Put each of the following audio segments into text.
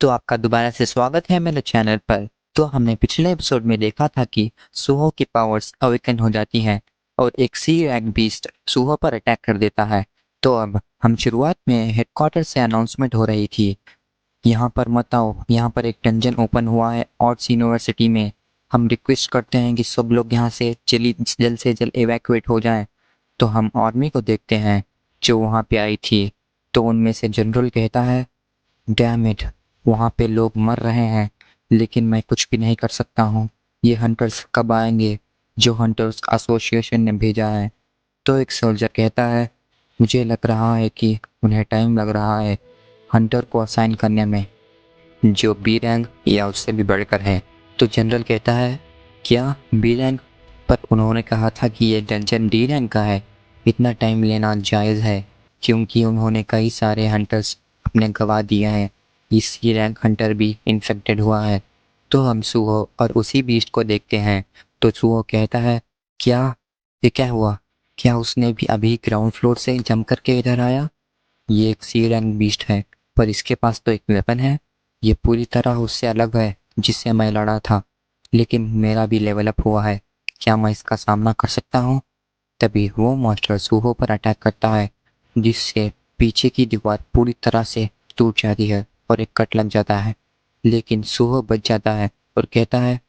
तो आपका दोबारा से स्वागत है मेरे चैनल पर। तो हमने पिछले एपिसोड में देखा था कि सूहो की पावर्स अवेकन हो जाती हैं और एक सी रैंक बीस्ट सूहो पर अटैक कर देता है। तो अब हम शुरुआत में हेडक्वार्टर से अनाउंसमेंट हो रही थी, यहाँ पर मत आओ, यहाँ पर एक डंजन ओपन हुआ है ऑड्स यूनिवर्सिटी में। हम रिक्वेस्ट करते हैं कि सब लोग यहाँ से जल्द से जल्द एवैक्यूएट हो जाएं। तो हम आर्मी को देखते हैं जो वहाँ पे आई थी। तो उनमें से जनरल कहता है, डैम इट, वहाँ पे लोग मर रहे हैं लेकिन मैं कुछ भी नहीं कर सकता हूँ। ये हंटर्स कब आएंगे जो हंटर्स एसोसिएशन ने भेजा है? तो एक सोल्जर कहता है, मुझे लग रहा है कि उन्हें टाइम लग रहा है हंटर को असाइन करने में, जो बी रैंक या उससे भी बढ़कर है। तो जनरल कहता है, क्या बी रैंक? पर उन्होंने कहा था कि ये डंजन डी रैंक का है। इतना टाइम लेना जायज़ है क्योंकि उन्होंने कई सारे हंटर्स अपने गवा दिए हैं। इस सी रैंक हंटर भी इन्फेक्टेड हुआ है। तो हम सूहो और उसी बीस्ट को देखते हैं। तो सूहो कहता है, क्या ये क्या हुआ? क्या उसने भी अभी ग्राउंड फ्लोर से जंप करके इधर आया? ये एक सी रैंक बीस्ट है पर इसके पास तो एक वेपन है। ये पूरी तरह उससे अलग है जिससे मैं लड़ा था, लेकिन मेरा भी लेवल अप हुआ है। क्या मैं इसका सामना कर सकता हूँ? तभी वो मॉन्स्टर सूहो पर अटैक करता है जिससे पीछे की दीवार पूरी तरह से टूट जाती है और एक कट लग जाता है। लेकिन सूहो बच जाता है और कहता है,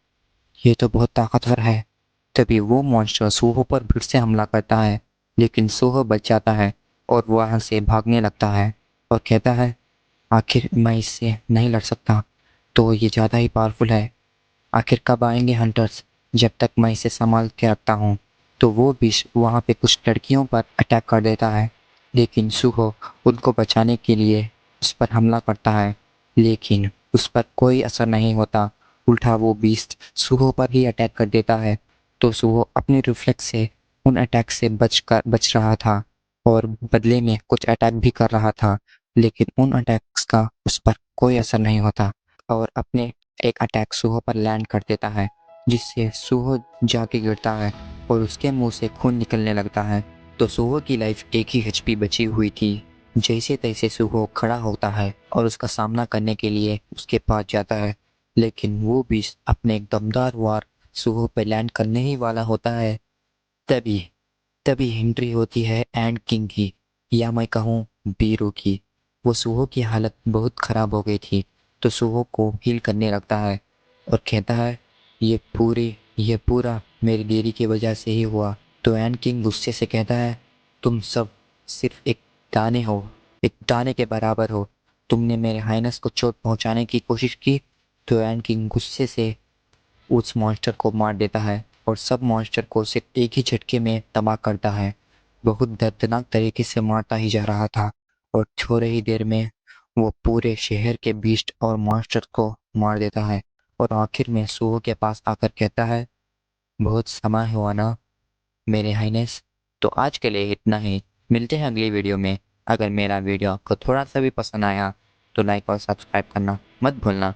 ये तो बहुत ताकतवर है। तभी वो मॉन्स्टर सूहो पर फिर से हमला करता है लेकिन सूहो बच जाता है और वहाँ से भागने लगता है और कहता है, आखिर मैं इससे नहीं लड़ सकता, तो ये ज़्यादा ही पावरफुल है। आखिर कब आएंगे हंटर्स? जब तक मैं इसे संभाल के रखता हूँ। तो वो भी वहाँ पे कुछ लड़कियों पर अटैक कर देता है लेकिन सूहो उनको बचाने के लिए उस पर हमला करता है लेकिन उस पर कोई असर नहीं होता। उल्टा वो बीस्ट सूहो पर ही अटैक कर देता है। तो सूहो अपने रिफ्लेक्स से उन अटैक से बच रहा था और बदले में कुछ अटैक भी कर रहा था, लेकिन उन अटैक्स का उस पर कोई असर नहीं होता और अपने एक अटैक सूहो पर लैंड कर देता है जिससे सूहो जाके गिरता है और उसके मुंह से खून निकलने लगता है। तो सूहो की लाइफ एक ही एचपी बची हुई थी। जैसे तैसे सूहो खड़ा होता है और उसका सामना करने के लिए उसके पास जाता है, लेकिन वो भी अपने एक दमदार वार सूहो पे लैंड करने ही वाला होता है। तभी तभी एंट्री होती है एंड किंग की, या मैं कहूँ बीरू की। वो सूहो की हालत बहुत ख़राब हो गई थी तो सूहो को हील करने लगता है और कहता है, ये पूरा मेरी देरी की वजह से ही हुआ। तो एंड किंग गुस्से से कहता है, तुम सब सिर्फ एक दाने हो, एक दाने के बराबर हो। तुमने मेरे हाइनेस को चोट पहुंचाने की कोशिश की। तो एंड किंग गुस्से से उस मॉन्स्टर को मार देता है और सब मॉन्स्टर को सिर्फ एक ही झटके में तबाह करता है। बहुत दर्दनाक तरीके से मारता ही जा रहा था और थोड़ी ही देर में वो पूरे शहर के बीस्ट और मॉन्स्टर को मार देता है और आखिर में सूहो के पास आकर कहता है, बहुत समय हुआ ना मेरे हाइनेस। तो आज के लिए इतना ही। मिलते हैं अगली वीडियो में। अगर मेरा वीडियो आपको थोड़ा सा भी पसंद आया तो लाइक और सब्सक्राइब करना मत भूलना।